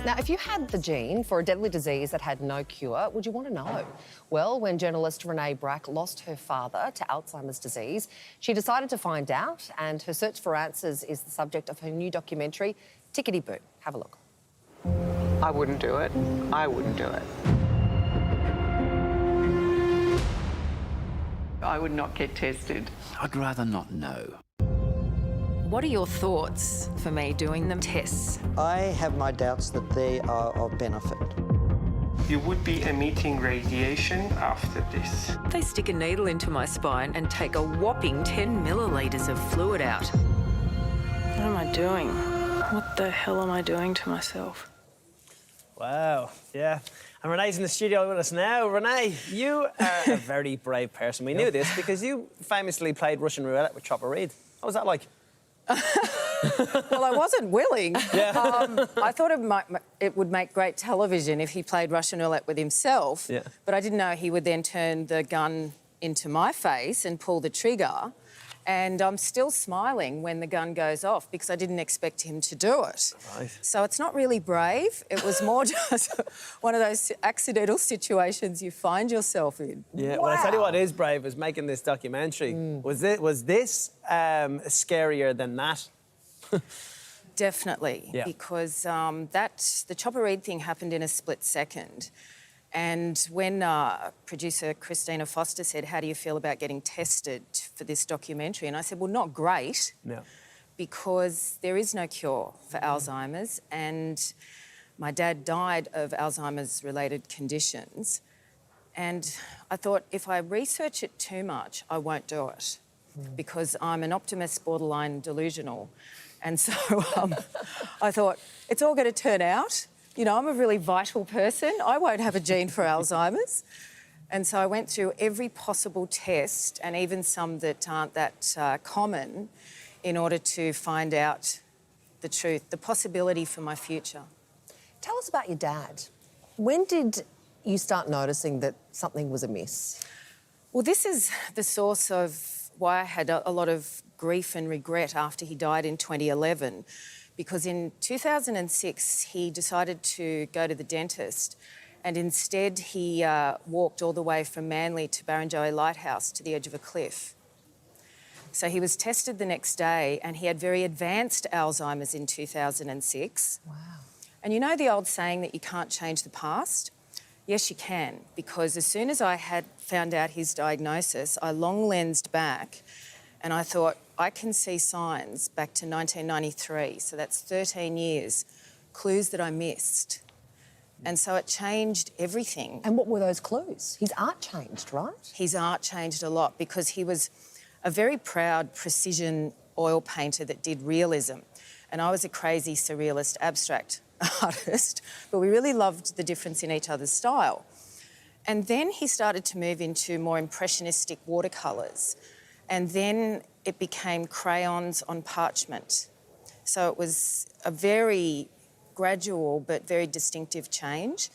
Now, if you had the gene for a deadly disease that had no cure, would you want to know? Well, when journalist Renée Brack lost her father to Alzheimer's disease, she decided to find out, and her search for answers is the subject of her new documentary, Ticketyboo. Have a look. I wouldn't do it. I wouldn't do it. I would not get tested. I'd rather not know. What are your thoughts for me doing the tests? I have my doubts that they are of benefit. You would be emitting radiation after this. They stick a needle into my spine and take a whopping 10 millilitres of fluid out. What am I doing? What the hell am I doing to myself? Wow, yeah. And Renée's in the studio with us now. Renée, you are a very brave person. We knew this because you famously played Russian roulette with Chopper Read. What was that like? Well, I wasn't willing. Yeah. I thought it would make great television if he played Russian roulette with himself, yeah. But I didn't know he would then turn the gun into my face and pull the trigger. And I'm still smiling when the gun goes off because I didn't expect him to do it. Right. So it's not really brave. It was more just one of those accidental situations you find yourself in. Yeah, wow. Well, I tell you what is brave is making this documentary. Was this scarier than that? Definitely, yeah. Because the Chopper Read thing happened in a split second. And when producer Christina Foster said, how do you feel about getting tested for this documentary? And I said, well, not great, no. Because there is no cure for Alzheimer's, and my dad died of Alzheimer's-related conditions. And I thought, if I research it too much, I won't do it, because I'm an optimist, borderline delusional. And so I thought, it's all going to turn out. You know, I'm a really vital person. I won't have a gene for Alzheimer's. And so I went through every possible test, and even some that aren't that common, in order to find out the truth, the possibility for my future. Tell us about your dad. When did you start noticing that something was amiss? Well, this is the source of why I had a lot of grief and regret after he died in 2011. Because in 2006, he decided to go to the dentist, and instead he walked all the way from Manly to Barrenjoey Lighthouse to the edge of a cliff. So he was tested the next day, and he had very advanced Alzheimer's in 2006. Wow. And you know the old saying that you can't change the past? Yes, you can, because as soon as I had found out his diagnosis, I long-lensed back and I thought, I can see signs back to 1993, so that's 13 years, clues that I missed. And so it changed everything. And what were those clues? His art changed, right? His art changed a lot because he was a very proud precision oil painter that did realism. And I was a crazy surrealist abstract artist, but we really loved the difference in each other's style. And then he started to move into more impressionistic watercolours. And then it became crayons on parchment. So it was a very gradual but very distinctive change.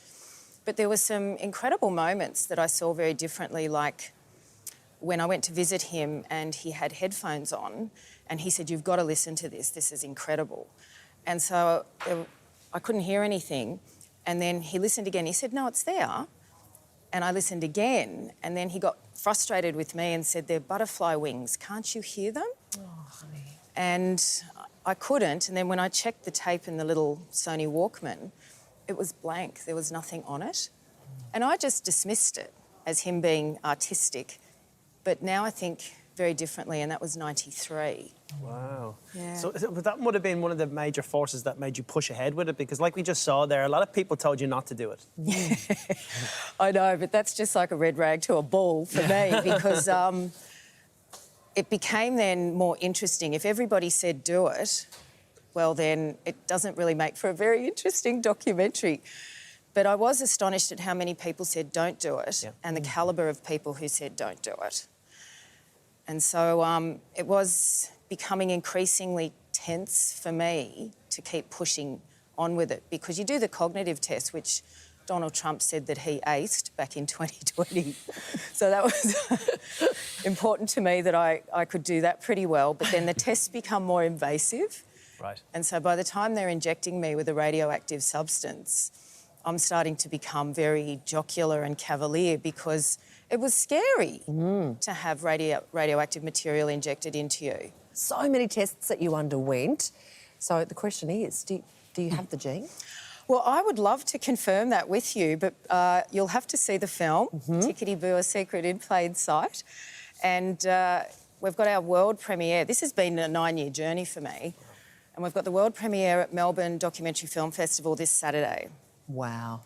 But there were some incredible moments that I saw very differently, like when I went to visit him and he had headphones on and he said, you've got to listen to this is incredible. And so I couldn't hear anything. And then he listened again. He said, no, it's there. And I listened again, and then he got frustrated with me and said, they're butterfly wings, can't you hear them? Oh, honey. And I couldn't, and then when I checked the tape in the little Sony Walkman, it was blank, there was nothing on it. And I just dismissed it as him being artistic, but now I think very differently, and that was 93. Wow. Yeah. So that would have been one of the major forces that made you push ahead with it, because like we just saw there, a lot of people told you not to do it. Yeah. I know, but that's just like a red rag to a bull for me, because it became then more interesting. If everybody said do it, well, then it doesn't really make for a very interesting documentary. But I was astonished at how many people said don't do it, and the calibre of people who said don't do it. And so it was becoming increasingly tense for me to keep pushing on with it, because you do the cognitive test, which Donald Trump said that he aced back in 2020. So that was important to me that I could do that pretty well. But then the tests become more invasive. Right. And so by the time they're injecting me with a radioactive substance, I'm starting to become very jocular and cavalier because it was scary to have radioactive material injected into you. So many tests that you underwent. So the question is, do you have the gene? Well, I would love to confirm that with you, but you'll have to see the film, Ticketyboo, A Secret in Plain Sight. And we've got our world premiere. This has been a 9-year journey for me. And we've got the world premiere at Melbourne Documentary Film Festival this Saturday. Wow.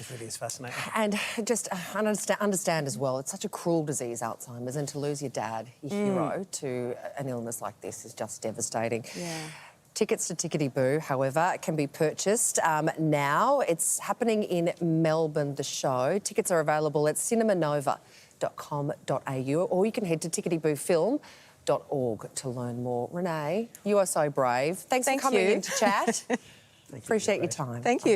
It really is fascinating. And just understand as well, it's such a cruel disease, Alzheimer's, and to lose your dad, your hero, to an illness like this is just devastating. Yeah. Tickets to Ticketyboo, however, can be purchased now. It's happening in Melbourne, the show. Tickets are available at cinemanova.com.au, or you can head to ticketyboofilm.org to learn more. Renee, you are so brave. Thanks for coming in to chat. Thank you, Appreciate you're your great. time. Thank you.